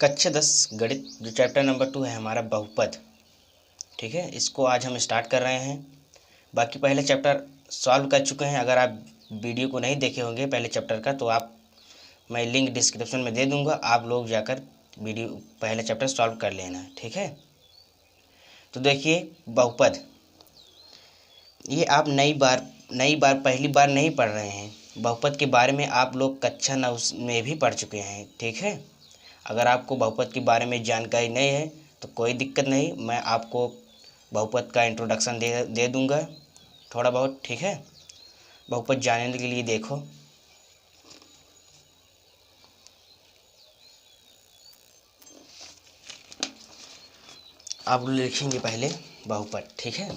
कक्षा 10 गणित जो चैप्टर नंबर 2 है हमारा बहुपद। ठीक है, इसको आज हम स्टार्ट कर रहे हैं। बाकी पहले चैप्टर सॉल्व कर चुके हैं। अगर आप वीडियो को नहीं देखे होंगे पहले चैप्टर का तो मैं लिंक डिस्क्रिप्शन में दे दूंगा, आप लोग जाकर वीडियो पहले चैप्टर सॉल्व कर लेना। ठीक है, तो देखिए बहुपद, ये आप नई बार पहली बार नहीं पढ़ रहे हैं। बहुपद के बारे में आप लोग कक्षा 9 में भी पढ़ चुके हैं। ठीक है, अगर आपको बहुपद के बारे में जानकारी नहीं है तो कोई दिक्कत नहीं, मैं आपको बहुपद का इंट्रोडक्शन दे दूंगा थोड़ा बहुत। ठीक है, बहुपद जानने के लिए देखो, आप लिखेंगे पहले बहुपद। ठीक है,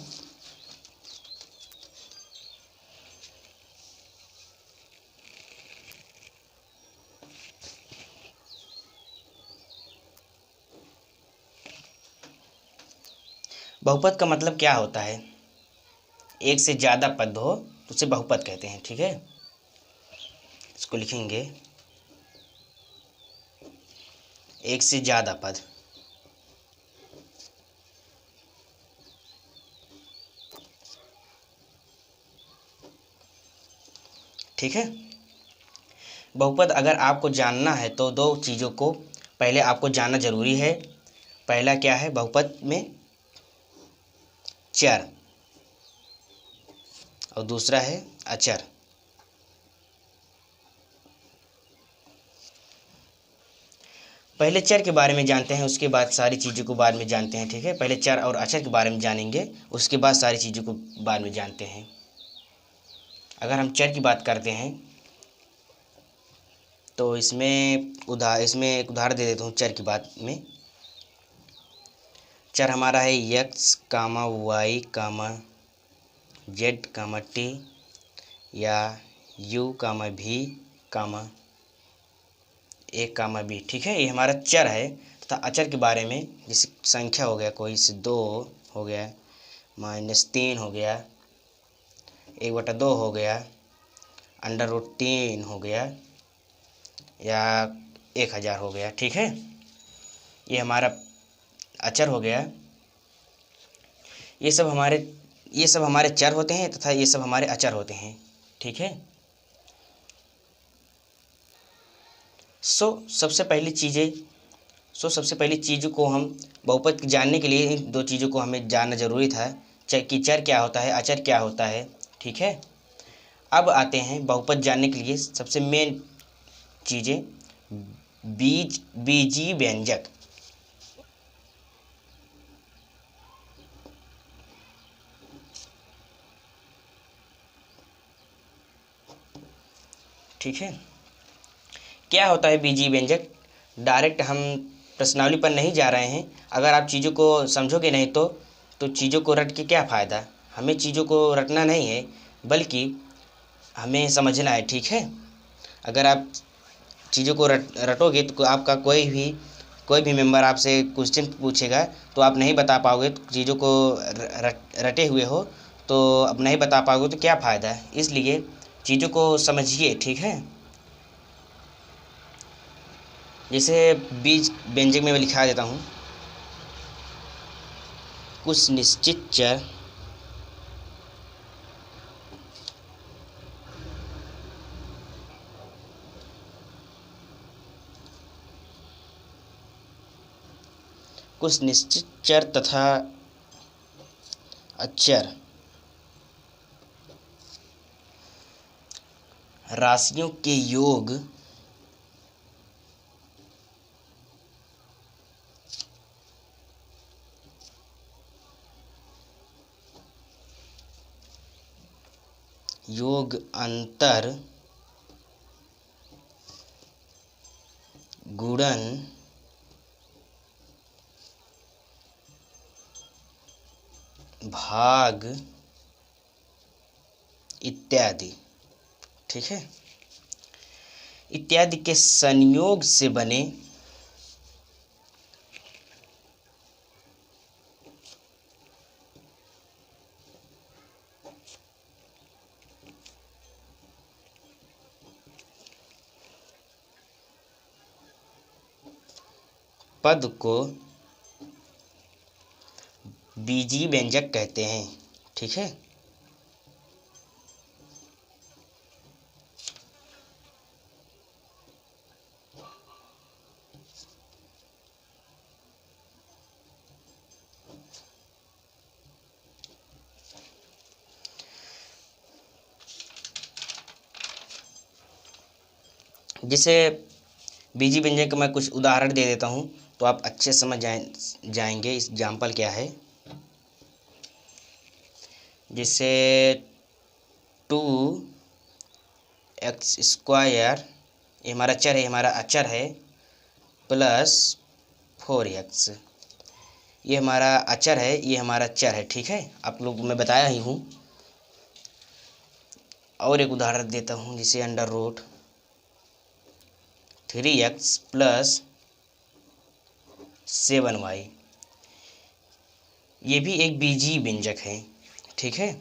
बहुपद का मतलब क्या होता है? एक से ज़्यादा पद हो तो उसे बहुपद कहते हैं। ठीक है, इसको लिखेंगे एक से ज़्यादा पद। ठीक है, बहुपद अगर आपको जानना है तो दो चीज़ों को पहले आपको जानना जरूरी है। पहला क्या है बहुपद में? चर, और दूसरा है अचर। पहले चर के बारे में जानते हैं, उसके बाद सारी चीज़ों को बाद में जानते हैं। ठीक है, पहले चर और अचर के बारे में जानेंगे, उसके बाद सारी चीज़ों को बाद में जानते हैं। अगर हम चर की बात करते हैं तो इसमें एक उदाहरण दे देता हूँ। चर की बात में चर हमारा है एक्स कामा वाई कामा जेड कामा टी या यू कामा भी कामा ए कामा बी। ठीक है, ये हमारा चर है। तथा अचर के बारे में जैसे संख्या हो गया, कोई से 2 हो गया, -3 हो गया, 1/2 हो गया, √3 हो गया या 1000 हो गया। ठीक है, ये हमारा अचर हो गया। ये सब हमारे चर होते हैं तथा ये सब हमारे अचर होते हैं। ठीक है, सबसे पहली चीज़ को हम बहुपद जानने के लिए इन दो चीज़ों को हमें जानना जरूरी था, कि चर क्या होता है, अचर क्या होता है। ठीक है, अब आते हैं बहुपद जानने के लिए सबसे मेन चीज़ें, बीजीय व्यंजक। ठीक है, क्या होता है बीजीय व्यंजक? डायरेक्ट हम प्रश्नावली पर नहीं जा रहे हैं। अगर आप चीज़ों को समझोगे नहीं तो चीज़ों को रट के क्या फ़ायदा? हमें चीज़ों को रटना नहीं है बल्कि हमें समझना है। ठीक है, अगर आप चीज़ों को रटोगे तो आपका कोई भी मेंबर आपसे क्वेश्चन पूछेगा तो आप नहीं बता पाओगे। तो चीज़ों को रटे हुए हो तो अब नहीं बता पाओगे तो क्या फ़ायदा है? इसलिए चीज़ों को समझिए। ठीक है, जैसे बीज व्यंजक में मैं लिखा देता हूँ, कुछ निश्चित चर तथा अचर राशियों के योग अंतर गुणन भाग इत्यादि। ठीक है, इत्यादि के संयोग से बने पद को बीजीय व्यंजक कहते हैं। ठीक है, जिसे बीजीय व्यंजक का मैं कुछ उदाहरण दे देता हूँ तो आप अच्छे समझ जाएंगे इस एग्जाम्पल क्या है। जैसे 2x², ये हमारा चर है, हमारा अचर है, प्लस 4x, ये हमारा अचर है, ये हमारा चर है। ठीक है, आप लोग मैं बताया ही हूँ। और एक उदाहरण देता हूँ, जिसे under root 3x plus 7y, ये भी एक बीजीय व्यंजक है। ठीक है,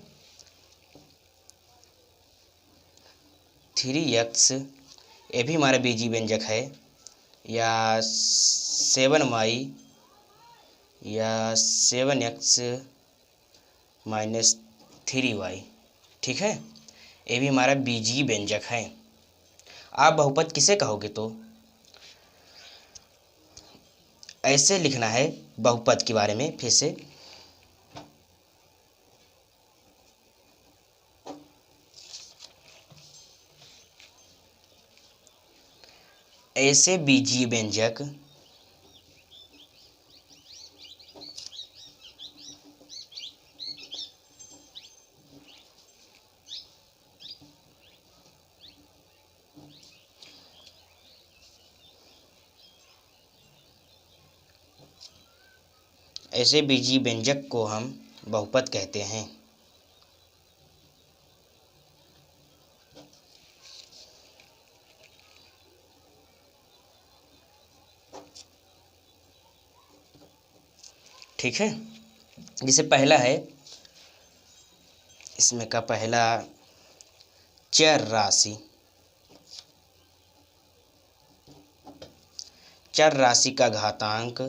3x ये भी हमारा बीजीय व्यंजक है, या 7y, या 7x माइनस 3y। ठीक है, ये भी हमारा बीजीय व्यंजक है। आप बहुपद किसे कहोगे? तो ऐसे लिखना है बहुपद के बारे में फिर से। ऐसे बीजीय व्यंजक ऐसे बीजीय व्यंजक को हम बहुपद कहते हैं। ठीक है, जैसे पहला है, इसमें का पहला चर राशि, चर राशि का घातांक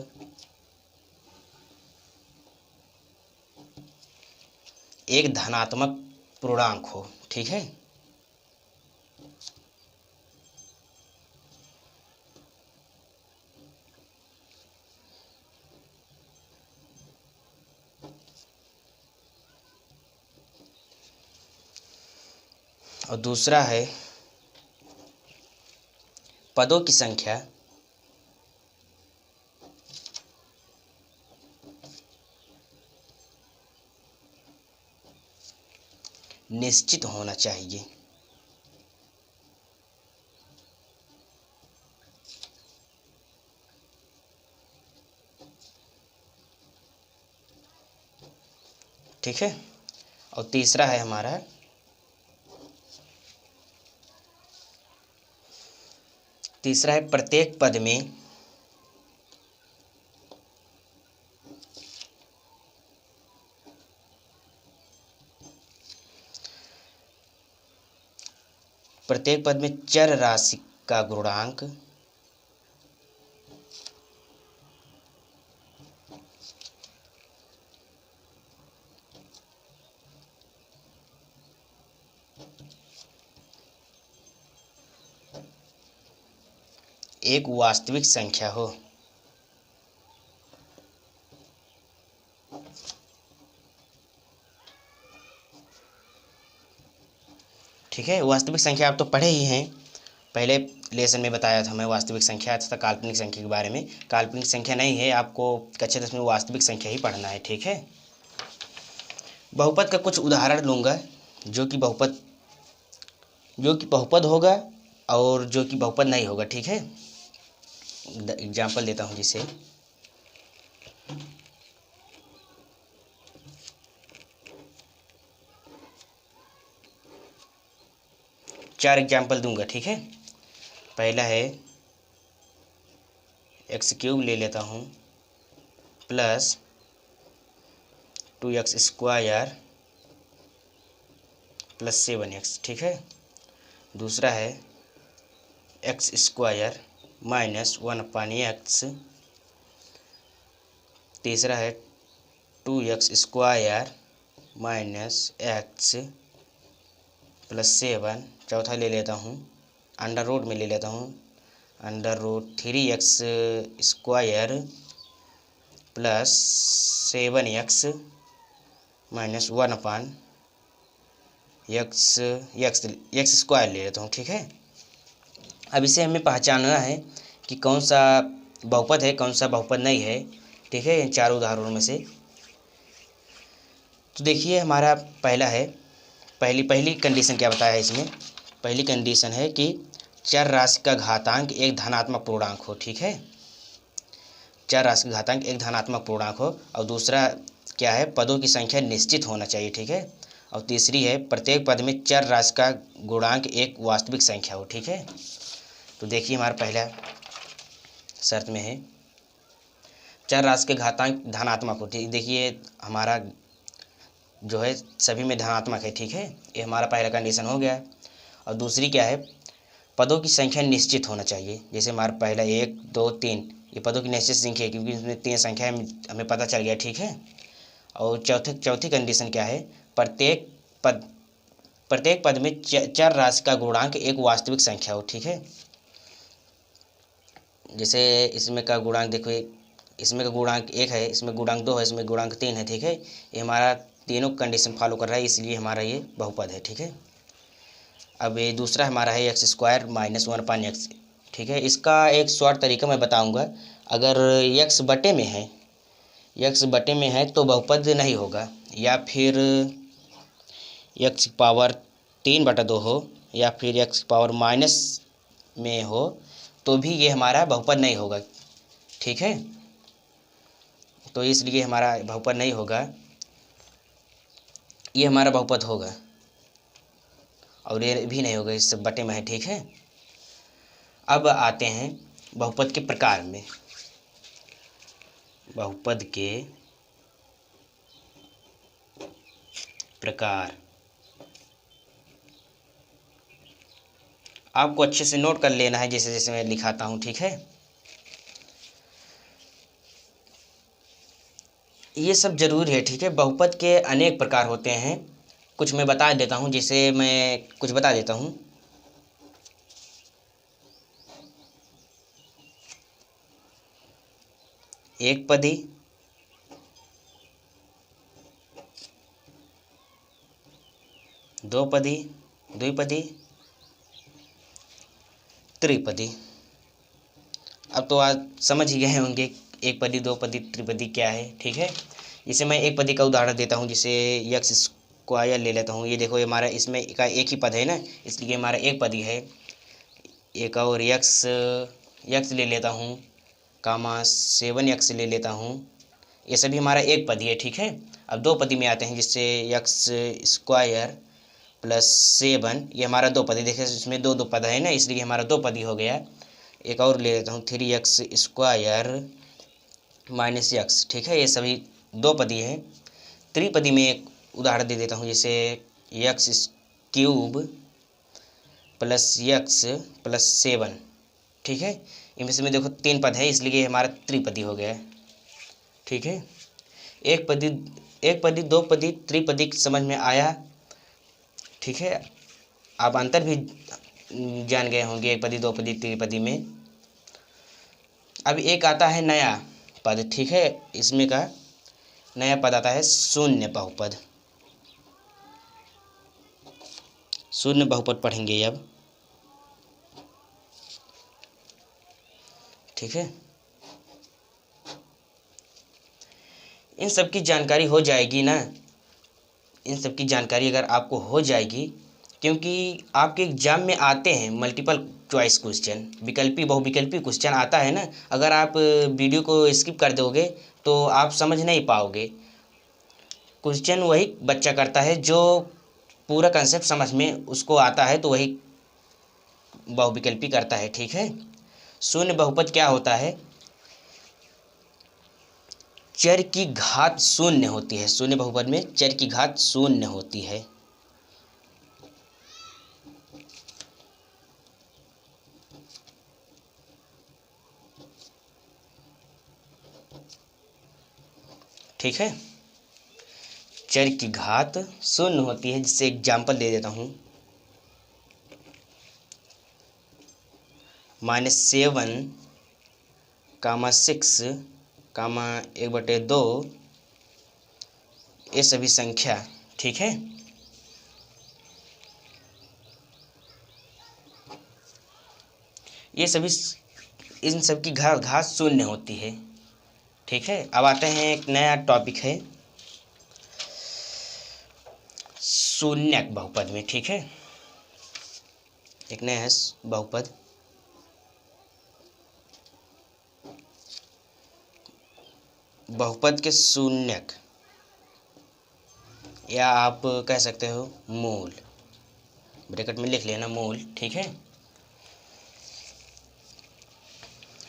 एक धनात्मक पूर्णांक हो। ठीक है, और दूसरा है पदों की संख्या निश्चित होना चाहिए। ठीक है, और तीसरा है हमारा प्रत्येक पद में चर राशि का गुणांक एक वास्तविक संख्या हो। ठीक है, वास्तविक संख्या आप तो पढ़े ही हैं, पहले लेसन में बताया था मैं वास्तविक संख्या तथा काल्पनिक संख्या के बारे में। काल्पनिक संख्या नहीं है, आपको कक्षा 10 में वास्तविक संख्या ही पढ़ना है। ठीक है, बहुपद का कुछ उदाहरण लूँगा जो कि बहुपद होगा और जो कि बहुपद नहीं होगा। ठीक है, एग्जाम्पल देता हूँ, जिसे चार एग्जाम्पल दूंगा। ठीक है, पहला है x³ ले लेता हूँ प्लस 2x² प्लस 7x। ठीक है, दूसरा है x² माइनस 1/x तीसरा है 2x² माइनस एक्स प्लस 7। चौथा ले लेता हूँ अंडर रूट में ले लेता हूँ √3x² plus 7x minus 1/x ले लेता हूँ। ठीक है, अब इसे हमें पहचानना है कि कौन सा बहुपद है कौन सा बहुपद नहीं है। ठीक है, इन चारों उदाहरणों में से तो देखिए हमारा पहला है, पहली कंडीशन क्या बताया है इसमें। पहली कंडीशन है कि चर राशि का घातांक एक धनात्मक पूर्णांक हो। ठीक है, चर राशि का घातांक एक धनात्मक पूर्णांक हो। और दूसरा क्या है, पदों की संख्या निश्चित होना चाहिए। ठीक है, और तीसरी है प्रत्येक पद में चर राशि का गुणांक एक वास्तविक संख्या हो। ठीक है, तो देखिए हमारा पहला शर्त में है चर राशि के घातांक धनात्मक हो। ठीक, देखिए हमारा जो है सभी में धनात्मक है। ठीक है, ये हमारा पहला कंडीशन हो गया। और दूसरी क्या है, पदों की संख्या निश्चित होना चाहिए। जैसे हमारा पहला 1 2 3 ये पदों की निश्चित संख्या है क्योंकि इसमें 3 संख्या हमें पता चल गया। ठीक है, और चौथी कंडीशन क्या है, प्रत्येक पद में चर राशि का गुणांक एक वास्तविक संख्या हो। ठीक है, जैसे इसमें का गुणांक देखो, इसमें का गुणांक 1 है, इसमें गुणांक 2 है, इसमें गुणांक 3 है। ठीक है, ये हमारा तीनों कंडीशन फॉलो कर रहा है, इसलिए हमारा ये बहुपद है। ठीक है, अब ये दूसरा हमारा है x² माइनस 1/x। ठीक है, इसका एक शॉर्ट तरीका मैं बताऊंगा। अगर x बटे में है तो बहुपद नहीं होगा, या फिर x पावर 3/2 हो, या फिर x पावर माइनस में हो तो भी ये हमारा बहुपद नहीं होगा। ठीक है, तो इसलिए हमारा बहुपद नहीं होगा, ये हमारा बहुपद होगा, और ये भी नहीं होगा, इस बटे में है। ठीक है, अब आते हैं बहुपद के प्रकार में। बहुपद के प्रकार आपको अच्छे से नोट कर लेना है, जैसे जैसे मैं लिखाता हूँ। ठीक है, ये सब जरूरी है। ठीक है, बहुपद के अनेक प्रकार होते हैं, कुछ मैं बता देता हूँ, जैसे मैं कुछ बता देता हूँ। एक पदी, दो पदी, द्विपदी, त्रिपदी। अब तो आज समझ ही गए होंगे एक पदी, दो पदी, त्रिपदी क्या है। ठीक है, जैसे मैं एक पदी का उदाहरण देता हूँ, जैसे x² ले लेता हूँ। ये देखो, ये हमारा इसमें का एक ही पद है ना, इसलिए हमारा एक पदी है। एक और x ले लेता हूँ, कामा 7x ले लेता हूँ, ये सभी हमारा एक पदी है। ठीक है, अब दो पदी में आते हैं, जिससे x² प्लस 7, ये हमारा दो पदी। देखिए इसमें दो पद है ना, इसलिए हमारा दो पदी हो गया। एक और ले लेता हूँ 3x² माइनस x। ठीक है, ये सभी दो पदी है। त्रिपदी में एक उदाहरण दे देता हूँ, जैसे x³ प्लस x प्लस 7। ठीक है, इनमें से में देखो 3 पद है, इसलिए हमारा त्रिपदी हो गया। ठीक है, एक पदी दो पदी त्रिपदी समझ में आया। ठीक है, आप अंतर भी जान गए होंगे एक पदी, दो पदी, त्रिपदी में। अब एक आता है नया पद। ठीक है, इसमें का नया पद आता है शून्य बहुपद। शून्य बहुपद पढ़ेंगे अब। ठीक है, इन सब की जानकारी हो जाएगी ना, इन सब की जानकारी अगर आपको हो जाएगी, क्योंकि आपके एग्जाम में आते हैं मल्टीपल चॉइस क्वेश्चन, विकल्पी बहुविकल्पी क्वेश्चन आता है ना। अगर आप वीडियो को स्किप कर दोगे तो आप समझ नहीं पाओगे। क्वेश्चन वही बच्चा करता है जो पूरा कंसेप्ट समझ में उसको आता है, तो वही बहुविकल्पी करता है। ठीक है, शून्य बहुपद क्या होता है, चर की घात शून्य होती है। शून्य बहुपद में चर की घात शून्य होती है। ठीक है। चर की घात शून्य होती है, जिससे एग्जाम्पल दे देता हूँ। -7, 6, 1/2, ये सभी संख्या, ठीक है। ये सभी, इन सब की घात शून्य होती है, ठीक है। अब आते हैं, एक नया टॉपिक है शून्यक बहुपद में, ठीक है। एक नया है बहुपद। बहुपद के शून्यक, या आप कह सकते हो मूल, ब्रैकेट में लिख लेना मूल, ठीक है।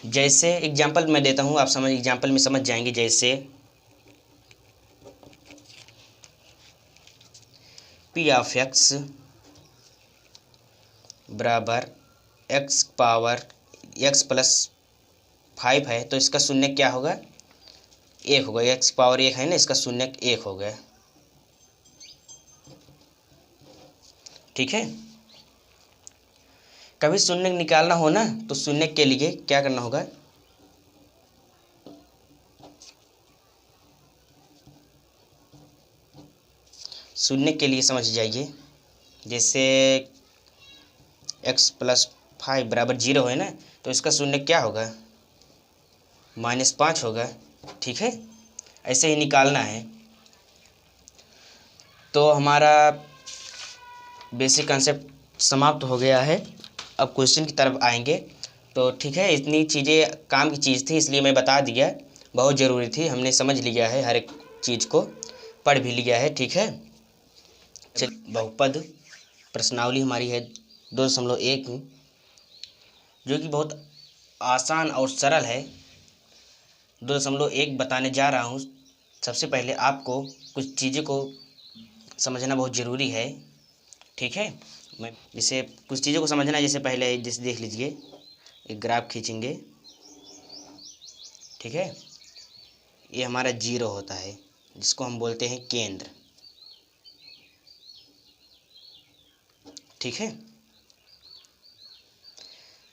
जैसे एग्जाम्पल मैं देता हूँ, आप एग्जाम्पल में समझ जाएंगे। जैसे p ऑफ x बराबर x पावर x प्लस 5 है, तो इसका शून्य क्या होगा? 1 होगा। x पावर 1 है ना, इसका शून्य 1 हो गया, ठीक है। कभी शून्य निकालना हो ना, तो शून्य के लिए क्या करना होगा? शून्य के लिए समझ जाइए। जैसे x प्लस 5 बराबर 0 है ना, तो इसका शून्य क्या होगा? -5 होगा, ठीक है। ऐसे ही निकालना है। तो हमारा बेसिक कंसेप्ट समाप्त हो गया है। अब क्वेश्चन की तरफ आएंगे। तो ठीक है, इतनी चीज़ें काम की चीज़ थी, इसलिए मैं बता दिया, बहुत ज़रूरी थी। हमने समझ लिया है, हर एक चीज़ को पढ़ भी लिया है, ठीक है। चल, बहुपद प्रश्नावली हमारी है 2.1, जो कि बहुत आसान और सरल है। 2.1 बताने जा रहा हूँ। सबसे पहले आपको कुछ चीज़ों को समझना बहुत ज़रूरी है, ठीक है। मैं जैसे कुछ चीज़ों को समझना है, जैसे पहले जैसे देख लीजिए, एक ग्राफ खींचेंगे, ठीक है। ये हमारा 0 होता है, जिसको हम बोलते हैं केंद्र, ठीक है।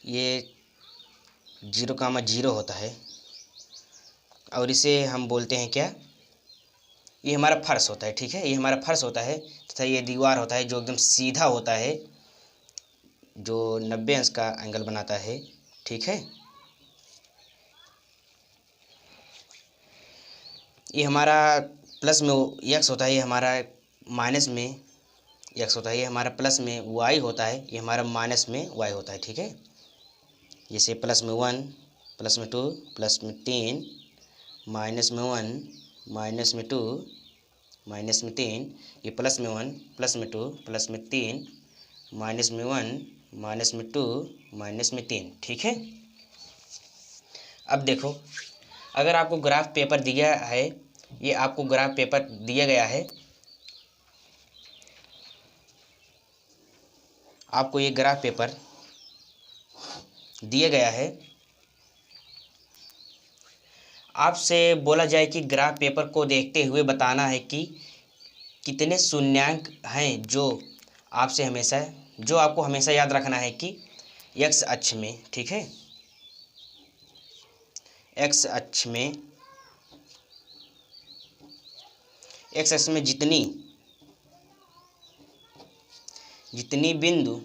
ये 0,0 होता है, और इसे हम बोलते हैं क्या? ये हमारा फर्श होता है, ठीक है। ये हमारा फर्श होता है, तथा ये दीवार होता है जो एकदम सीधा होता है, जो 90 अंश का एंगल बनाता है, ठीक है। ये हमारा प्लस में x होता है, ये हमारा माइनस में x होता है, ये हमारा प्लस में y होता है, ये हमारा माइनस में y होता है, ठीक है। जैसे प्लस में 1, प्लस में 2, प्लस में 3, माइनस में 1, माइनस में 2, माइनस में 3, ये प्लस में 1, प्लस में 2, प्लस में 3, माइनस में 1, माइनस में 2, माइनस में 3, ठीक है। अब देखो, अगर आपको ग्राफ पेपर दिया है, ये आपको ग्राफ पेपर दिया गया है, आपको ये ग्राफ पेपर दिया गया है, आपसे बोला जाए कि ग्राफ पेपर को देखते हुए बताना है कि कितने शून्यांक हैं, जो आपको हमेशा याद रखना है कि x अक्ष में, ठीक है। x अक्ष में जितनी बिंदु,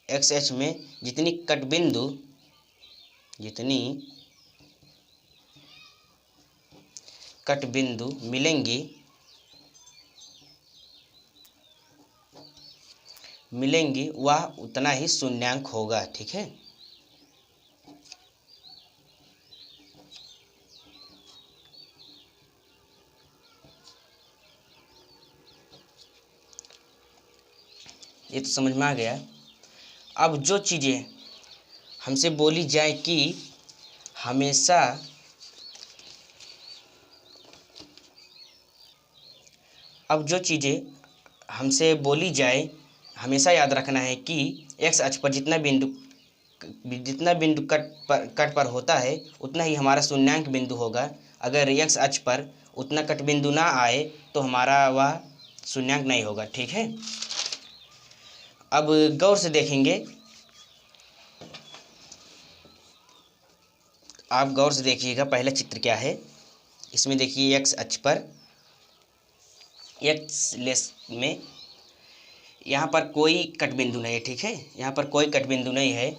x अक्ष में जितनी कट बिंदु मिलेंगी वह उतना ही शून्यांक होगा, ठीक है। ये तो समझ में आ गया। अब जो चीज़ें हमसे बोली जाए कि हमेशा हमेशा याद रखना है कि x अक्ष पर जितना बिंदु कट पर होता है, उतना ही हमारा शून्यांक बिंदु होगा। अगर x अक्ष पर उतना कट बिंदु ना आए तो हमारा वह शून्यांक नहीं होगा। ठीक है, अब गौर से देखेंगे, आप गौर से देखिएगा पहला चित्र क्या है। इसमें देखिए एक्स अक्ष पर एक्स लेस में यहाँ पर कोई कट बिंदु नहीं है। ठीक है, यहाँ पर कोई कट बिंदु नहीं है,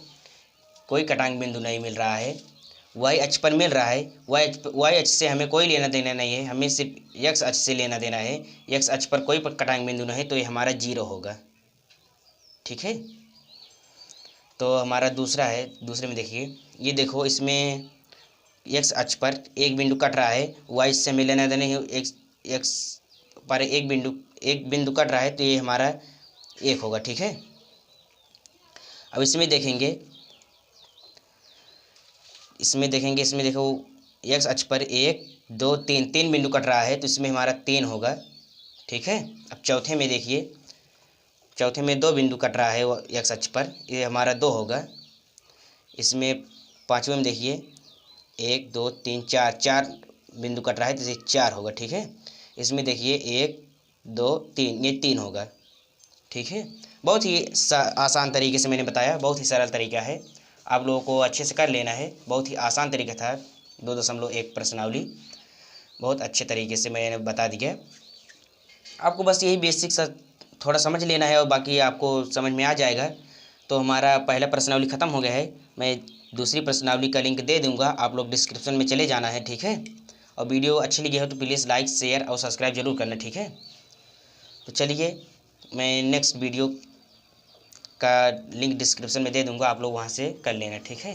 कोई कटांग बिंदु नहीं मिल रहा है। वाई अक्ष पर मिल रहा है, वाई अक्ष से हमें कोई लेना देना नहीं है, हमें सिर्फ एक्स अक्ष से लेना देना है। एक्स अक्ष पर कोई कटांग बिंदु नहीं, तो ये हमारा 0 होगा। ठीक है, तो हमारा दूसरा है, दूसरे में देखिए, ये देखो इसमें एक्स अक्ष पर एक बिंदु कट रहा है, वाई से हमें लेना देना है, एक्स पर एक बिंदु कट रहा है, तो ये हमारा 1 होगा। ठीक है, अब इसमें देखेंगे, इसमें देखो एक्स अक्ष पर 1 2 3 3 बिंदु कट रहा है, तो इसमें हमारा 3 होगा। ठीक है, अब चौथे में देखिए, चौथे में 2 बिंदु कट रहा है वो एक्स अक्ष पर, ये हमारा 2 होगा। इसमें पाँचवें में देखिए 1 2 3 4 बिंदु कट रहा है, तो ये 4 होगा। ठीक है, इसमें देखिए 1 2 3, ये 3 होगा। ठीक है, बहुत ही आसान तरीके से मैंने बताया, बहुत ही सरल तरीका है, आप लोगों को अच्छे से कर लेना है। बहुत ही आसान तरीका था, 2.1 प्रश्नावली, बहुत अच्छे तरीके से मैंने बता दिया। आपको बस यही बेसिक सा थोड़ा समझ लेना है और बाकी आपको समझ में आ जाएगा। तो हमारा पहला प्रश्नावली ख़त्म हो गया है, मैं दूसरी प्रश्नावली का लिंक दे दूंगा, आप लोग डिस्क्रिप्शन में चले जाना है। ठीक है, और वीडियो अच्छी लगी हो तो प्लीज़ लाइक शेयर और सब्सक्राइब जरूर करना। ठीक है, तो चलिए मैं नेक्स्ट वीडियो का लिंक डिस्क्रिप्शन में दे दूंगा, आप लोग वहाँ से कर लेना। ठीक है।